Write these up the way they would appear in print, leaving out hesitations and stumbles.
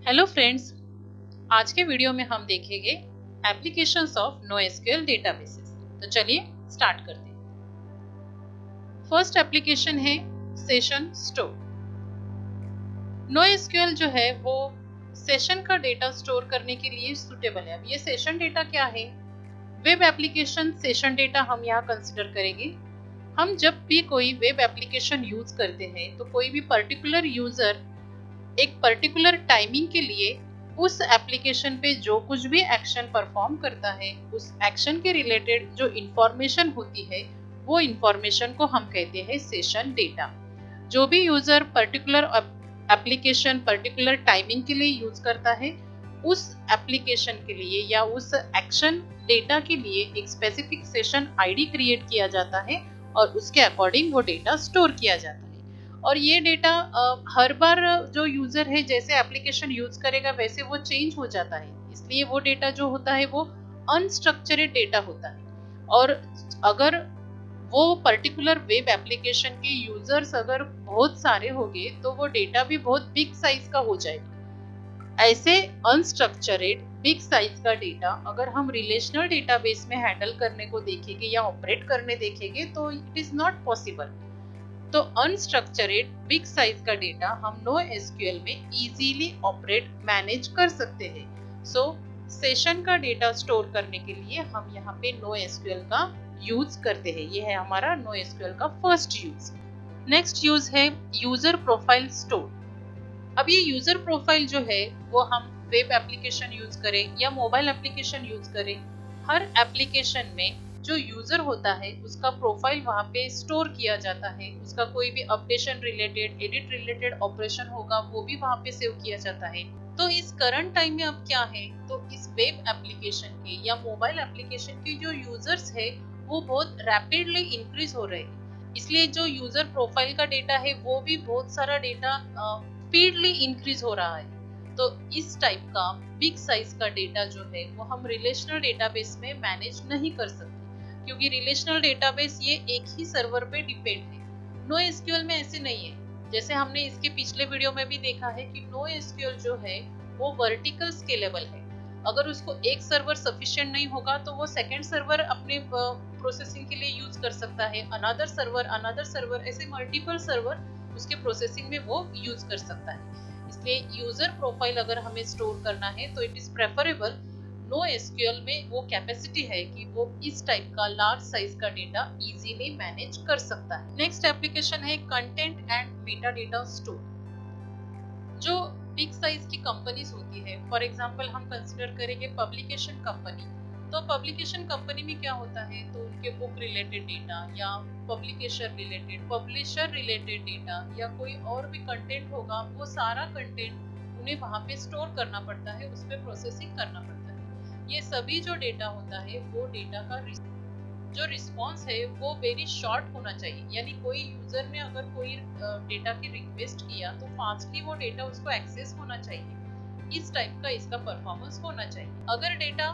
Hello friends, आज के video में हम देखेंगे एप्लीकेशंस ऑफ NoSQL डेटाबेसेस। तो चलिए स्टार्ट करते हैं। फर्स्ट एप्लीकेशन है सेशन स्टोर। NoSQL जो है वो सेशन का डेटा स्टोर करने के लिए सुटेबल है। अब ये सेशन डेटा क्या है? वेब एप्लीकेशन सेशन डेटा हम यहाँ कंसिडर करेंगे। हम जब भी कोई वेब एप्लीकेशन यूज करते हैं तो कोई भी पर्टिकुलर यूजर एक पर्टिकुलर टाइमिंग के लिए उस एप्लीकेशन पे जो कुछ भी एक्शन परफॉर्म करता है, उस एक्शन के रिलेटेड जो इंफॉर्मेशन होती है, वो इंफॉर्मेशन को हम कहते हैं सेशन डेटा। जो भी user particular application particular timing के लिए यूज करता है, उस एप्लीकेशन के लिए या उस एक्शन डेटा के लिए एक स्पेसिफिक सेशन आईडी क्रिएट किया जाता है और उसके अकॉर्डिंग वो डेटा स्टोर किया जाता है। और ये डेटा हर बार जो यूजर है जैसे एप्लीकेशन यूज करेगा वैसे वो चेंज हो जाता है, इसलिए वो डेटा जो होता है वो अनस्ट्रक्चर्ड डेटा होता है। और अगर वो पर्टिकुलर वेब एप्लीकेशन के यूजर्स अगर बहुत सारे होंगे तो वो डेटा भी बहुत बिग साइज का हो जाएगा। ऐसे अनस्ट्रक्चर्ड बिग साइज का डेटा अगर हम रिलेशनल डेटाबेस में हैंडल करने को देखेंगे या ऑपरेट करने देखेंगे तो इट इज नॉट पॉसिबल। तो अनस्ट्रक्चर्ड बिग साइज का डेटा हम NoSQL में इजीली ऑपरेट मैनेज कर सकते हैं। सो सेशन का डेटा स्टोर करने के लिए हम यहाँ पे NoSQL का यूज करते हैं। ये है हमारा NoSQL का फर्स्ट यूज। नेक्स्ट यूज है यूजर प्रोफाइल स्टोर। अब ये यूजर प्रोफाइल जो है वो हम वेब एप्लीकेशन यूज करें या मोबाइल एप्लीकेशन यूज करें, हर एप्लीकेशन में जो यूजर होता है उसका प्रोफाइल वहाँ पे स्टोर किया जाता है। उसका कोई भी updation related edit related operation होगा वो भी वहाँ पे सेव किया जाता है। तो इस करंट टाइम में अब क्या है, तो इस वेब एप्लीकेशन के या मोबाइल एप्लीकेशन के जो यूजर्स है वो बहुत रैपिडली इंक्रीज हो रहे हैं, इसलिए जो यूजर प्रोफाइल का डेटा है वो भी बहुत सारा डेटा स्पीडली इंक्रीज हो रहा है। तो इस टाइप का बिग साइज का डेटा जो है वो हम रिलेशनल डेटाबेस में मैनेज नहीं कर सकते, क्योंकि रिलेशनल डेटाबेस ये एक ही सर्वर पे डिपेंड है। NoSQL में ऐसे नहीं है। जैसे हमने इसके पिछले वीडियो में भी देखा है कि NoSQL जो है वो वर्टिकल स्केलेबल है। अगर उसको एक सर्वर सफिशिएंट नहीं होगा तो वो सेकंड सर्वर अपने प्रोसेसिंग के लिए यूज कर सकता है, अनदर सर्वर ऐसे मल्टीपल सर्वर उसके प्रोसेसिंग में वो यूज कर सकता है। इसलिए यूजर प्रोफाइल अगर हमें स्टोर करना है तो इट इज प्रेफरेबल NoSQL में वो कैपेसिटी है कि वो इस टाइप का लार्ज साइज का डेटा इजीली मैनेज कर सकता है। नेक्स्ट एप्लीकेशन है content and Meta data store. जो बिग साइज की कंपनीज होती है, फॉर एग्जांपल हम कंसिडर करेंगे पब्लिकेशन कंपनी। तो पब्लिकेशन कंपनी में क्या होता है, तो उनके बुक रिलेटेड डेटा या पब्लिशर रिलेटेड डेटा या कोई और भी कंटेंट होगा, वो सारा कंटेंट उन्हें वहां पे स्टोर करना पड़ता है, उस पर प्रोसेसिंग करना पड़ता है। ये सभी जो डेटा होता है वो डेटा का जो रिस्पॉन्स है वो वेरी शॉर्ट होना चाहिए। यानी कोई यूजर ने अगर कोई डेटा की रिक्वेस्ट किया तो फास्टली वो डेटा उसको एक्सेस होना चाहिए। इस टाइप का इसका परफॉर्मेंस होना चाहिए। अगर डेटा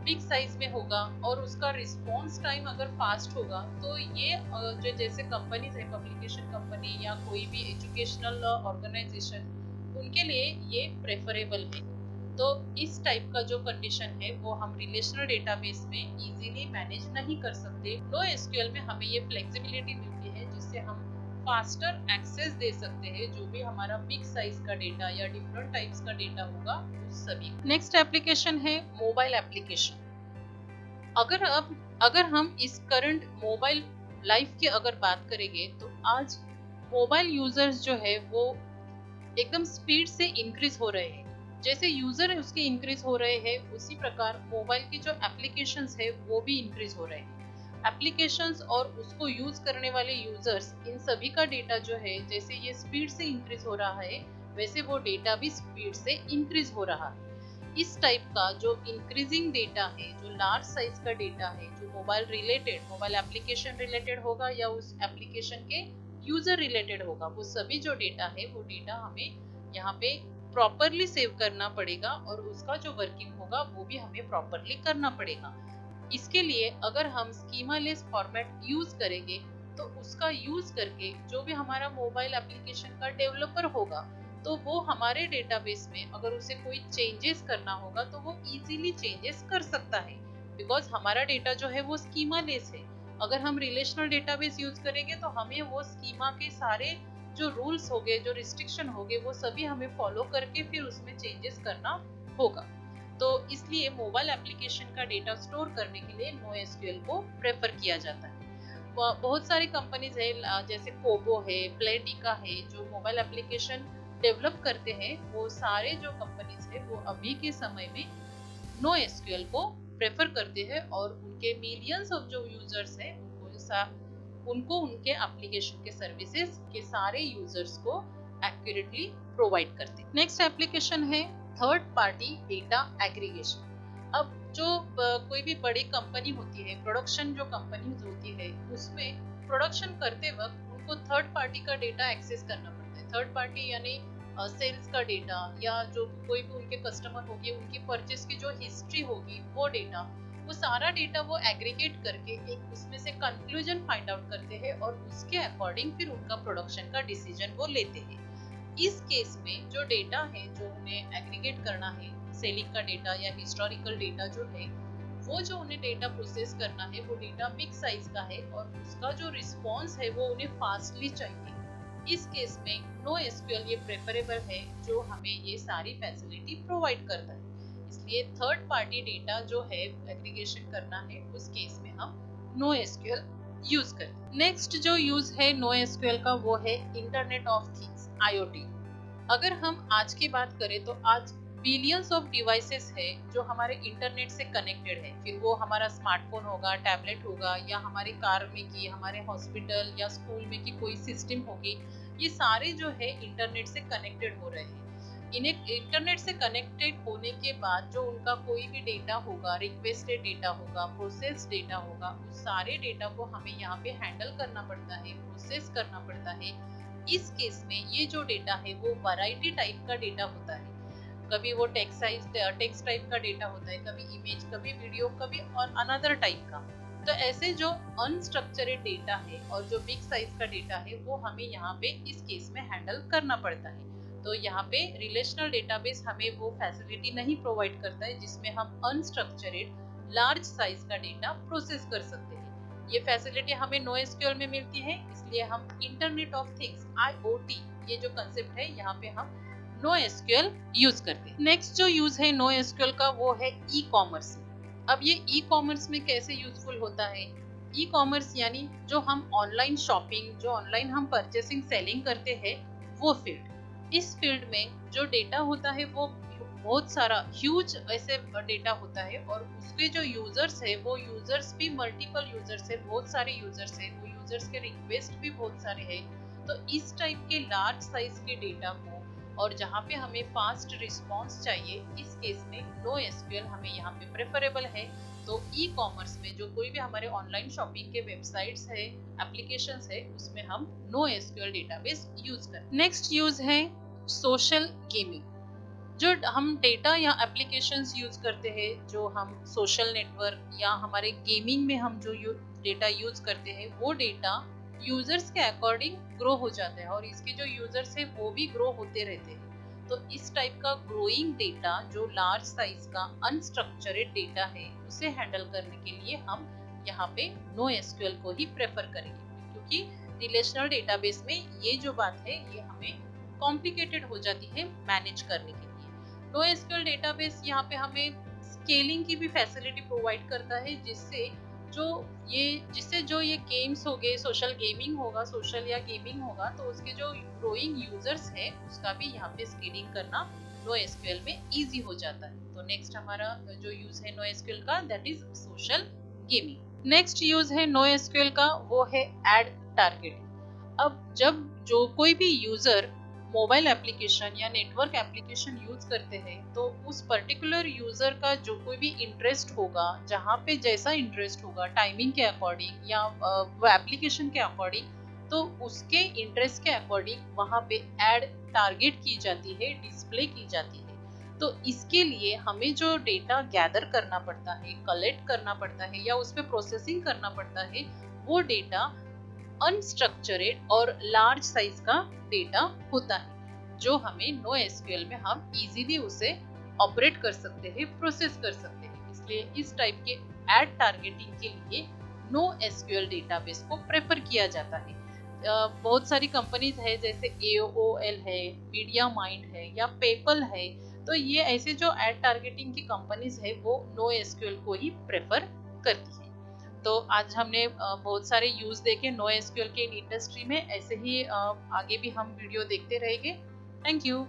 बिग साइज में होगा और उसका रिस्पॉन्स टाइम अगर फास्ट होगा तो ये जो जैसे कंपनीज है, पब्लिकेशन कंपनी या कोई भी एजुकेशनल ऑर्गेनाइजेशन, उनके लिए ये प्रेफरेबल है। तो इस टाइप का जो कंडीशन है वो हम रिलेशनल डेटाबेस में इजीली मैनेज नहीं कर सकते। NoSQL में हमें ये फ्लेक्सिबिलिटी मिलती है जिससे हम फास्टर एक्सेस दे सकते हैं जो भी हमारा बिग साइज का डेटा या डिफरेंट टाइप्स का डेटा होगा उस सभी। नेक्स्ट एप्लीकेशन है मोबाइल एप्लीकेशन। अगर हम इस करंट मोबाइल लाइफ की अगर बात करेंगे तो आज मोबाइल यूजर्स जो है वो एकदम स्पीड से इंक्रीज हो रहे हैं। जैसे यूजर उसके इंक्रीज हो रहे हैं उसी प्रकार मोबाइल की जो एप्लीकेशंस है वो भी इंक्रीज हो रहे हैं। एप्लीकेशंस और उसको यूज करने वाले यूजर्स, इन सभी का डेटा जो है जैसे ये स्पीड से इंक्रीज हो रहा है वैसे वो डेटा भी स्पीड से इंक्रीज हो रहा है। इस टाइप का जो इंक्रीजिंग डेटा है, जो लार्ज साइज का डेटा है, जो मोबाइल एप्लीकेशन रिलेटेड होगा या उस एप्लीकेशन के यूजर रिलेटेड होगा, वो सभी जो डेटा है वो डेटा हमें यहाँ पे प्रॉपरली सेव करना पड़ेगा और उसका जो वर्किंग होगा वो भी हमें प्रॉपरली करना पड़ेगा। इसके लिए अगर हम स्कीमा लेस फॉर्मेट यूज करेंगे तो उसका यूज करके जो भी हमारा मोबाइल एप्लीकेशन का डेवलपर होगा तो वो हमारे डेटाबेस में अगर उसे कोई चेंजेस करना होगा तो वो इजीली चेंजेस कर सकता है, बिकॉज हमारा डेटा जो है वो स्कीमा लेस है। अगर हम रिलेशनल डेटाबेस यूज करेंगे तो हमें वो स्कीमा के सारे जो रूल्स हो गए, जो रिस्ट्रिक्शन हो गए, वो सभी हमें फॉलो करके फिर उसमें चेंजेस करना होगा। तो इसलिए मोबाइल एप्लीकेशन का डेटा स्टोर करने के लिए NoSQL को प्रेफर किया जाता है। बहुत सारी कंपनीज है जैसे कोबो है, प्लेटिका है, जो मोबाइल एप्लीकेशन डेवलप करते हैं। वो सारे जो कंपनीज है वो अभी के समय में NoSQL को प्रेफर करते हैं और उनके मिलियंस ऑफ जो यूजर्स हैं उनको उनके एप्लीकेशन के सर्विसेज के सारे यूजर्स को एक्यूरेटली प्रोवाइड करते हैं। नेक्स्ट एप्लीकेशन है थर्ड पार्टी डेटा एग्रीगेशन। अब जो कोई भी बड़ी कंपनी होती है, प्रोडक्शन जो कंपनीज होती है, उसमें प्रोडक्शन करते वक्त उनको थर्ड पार्टी का डेटा एक्सेस करना पड़ता है। थर्ड पार्टी यानी सेल्स का डेटा, या जो कोई भी उनके कस्टमर होगी, उनकी परचेस की जो हिस्ट्री होगी, वो डेटा, वो सारा डेटा वो एग्रीगेट करके एक उसमें से कंक्लूजन फाइंड आउट करते हैं और उसके अकॉर्डिंग फिर उनका प्रोडक्शन का डिसीजन वो लेते हैं। इस केस में जो डेटा है जो उन्हें एग्रीगेट करना है, सेलिंग का डेटा या हिस्टोरिकल डेटा जो है, वो जो उन्हें डेटा प्रोसेस करना है वो डेटा बिग साइज का है और उसका जो रिस्पॉन्स है वो उन्हें फास्टली चाहिए। इस केस में NoSQL ये प्रेफरेबल है जो हमें ये सारी फैसिलिटी प्रोवाइड करता है। इसलिए थर्ड पार्टी डेटा जो है एग्रीगेशन करना है, उस केस में हम NoSQL यूज करते हैं। नेक्स्ट जो यूज है NoSQL का वो है इंटरनेट ऑफ थिंग्स, IoT। अगर हम आज की बात करें तो आज बिलियंस ऑफ डिवाइसेस है जो हमारे इंटरनेट से कनेक्टेड है। फिर वो हमारा स्मार्टफोन होगा, टैबलेट होगा, या हमारे कार में की, हमारे हॉस्पिटल या स्कूल में की कोई सिस्टम होगी, ये सारे जो है इंटरनेट से कनेक्टेड हो रहे हैं। इन्हें इंटरनेट से कनेक्टेड होने के बाद जो उनका कोई भी डेटा होगा, रिक्वेस्टेड डेटा होगा, प्रोसेस डेटा होगा, उस सारे डेटा को हमें यहाँ पे हैंडल करना पड़ता है, प्रोसेस करना पड़ता है। इस केस में ये जो डेटा है वो वैरायटी टाइप का डेटा होता है। कभी वो टेक्स्ट टाइप का डेटा होता है, कभी इमेज, कभी वीडियो, कभी और अनदर टाइप का। तो ऐसे जो अनस्ट्रक्चर्ड डेटा है और जो बिग साइज का डेटा है वो हमें यहाँ पे इस केस में हैंडल करना पड़ता है। तो यहाँ पे रिलेशनल डेटाबेस हमें वो फैसिलिटी नहीं प्रोवाइड करता है जिसमें हम अनस्ट्रक्चर्ड लार्ज साइज का डेटा प्रोसेस कर सकते हैं। ये फैसिलिटी हमें NoSQL में मिलती है, इसलिए हम इंटरनेट ऑफ थिंग्स, IoT, ये जो कंसेप्ट है यहाँ पे हम NoSQL यूज करते हैं। नेक्स्ट जो यूज है NoSQL का वो है ई कॉमर्स। अब ये ई कॉमर्स में कैसे यूजफुल होता है? ई कॉमर्स यानी जो हम ऑनलाइन शॉपिंग, जो ऑनलाइन हम परचेसिंग सेलिंग करते हैं, वो फील्ड। इस फील्ड में जो डेटा होता है वो बहुत सारा ह्यूज ऐसे डेटा होता है और उसके जो यूजर्स है वो यूजर्स भी मल्टीपल यूजर्स है, बहुत सारे यूजर्स है, वो यूजर्स के रिक्वेस्ट भी बहुत सारे हैं। तो इस टाइप के लार्ज साइज के डेटा को और जहाँ पे हमें फास्ट रिस्पॉन्स चाहिए, इस केस में NoSQL हमें यहाँ पे प्रेफरेबल है। तो ई कॉमर्स में जो कोई भी हमारे ऑनलाइन शॉपिंग के वेबसाइट्स है, एप्लीकेशंस है, उसमें हम NoSQL डेटाबेस यूज करें। नेक्स्ट यूज है सोशल गेमिंग। जो हम डेटा या एप्लीकेशंस यूज करते हैं, जो हम सोशल नेटवर्क या हमारे गेमिंग में हम जो डेटा यूज करते हैं, वो डेटा यूजर्स के अकॉर्डिंग ग्रो हो जाता है और इसके जो यूजर्स है वो भी ग्रो होते रहते हैं। तो इस टाइप का ग्रोइंग डेटा, जो लार्ज साइज का अनस्ट्रक्चर्ड डेटा है, उसे हैंडल करने के लिए हम यहाँ पे NoSQL को ही प्रेफर करेंगे, क्योंकि रिलेशनल डेटाबेस में ये जो बात है ये हमें कॉम्प्लिकेटेड हो जाती है मैनेज करने के लिए। NoSQL डेटाबेस यहाँ पे हमें स्केलिंग की भी फैसिलिटी प्रोवाइड करता है, जिससे जो ये गेम्स हो गए, सोशल गेमिंग होगा, सोशल या गेमिंग होगा, तो उसके जो ग्रोइंग यूजर्स है उसका भी यहाँ पे स्केलिंग करना NoSQL में इजी हो जाता है। तो नेक्स्ट हमारा जो यूज है NoSQL का, that is social gaming. Next use है NoSQL का वो है एड टारगेट। अब जब जो कोई भी यूजर मोबाइल एप्लीकेशन या नेटवर्क एप्लीकेशन यूज करते हैं, तो उस पर्टिकुलर यूजर का जो कोई भी इंटरेस्ट होगा, जहाँ पे जैसा इंटरेस्ट होगा टाइमिंग के अकॉर्डिंग या वो एप्लीकेशन के अकॉर्डिंग, तो उसके इंटरेस्ट के अकॉर्डिंग वहाँ पे एड टारगेट की जाती है, डिस्प्ले की जाती है। तो इसके लिए हमें जो डेटा गैदर करना पड़ता है, कलेक्ट करना पड़ता है या उस पर प्रोसेसिंग करना पड़ता है, वो डेटा अनस्ट्रक्चर्ड और लार्ज साइज का डेटा होता है। जो हमें नो एसक्यूएल में हम इजीली उसे ऑपरेट कर सकते हैं, प्रोसेस कर सकते हैं। इसलिए इस टाइप के एड टारगेटिंग के लिए नो एसक्यूएल डेटाबेस को प्रेफर किया जाता है। बहुत सारी कंपनीज है जैसे AOL है, मीडिया माइंड है या पेपल है, तो ये ऐसे जो एड टारगेटिंग की कंपनीज है वो नो एसक्यूएल को ही प्रेफर करती है। तो आज हमने बहुत सारे यूज देखे नो एसक्यूएल के इन इंडस्ट्री में। ऐसे ही आगे भी हम वीडियो देखते रहेंगे। Thank you.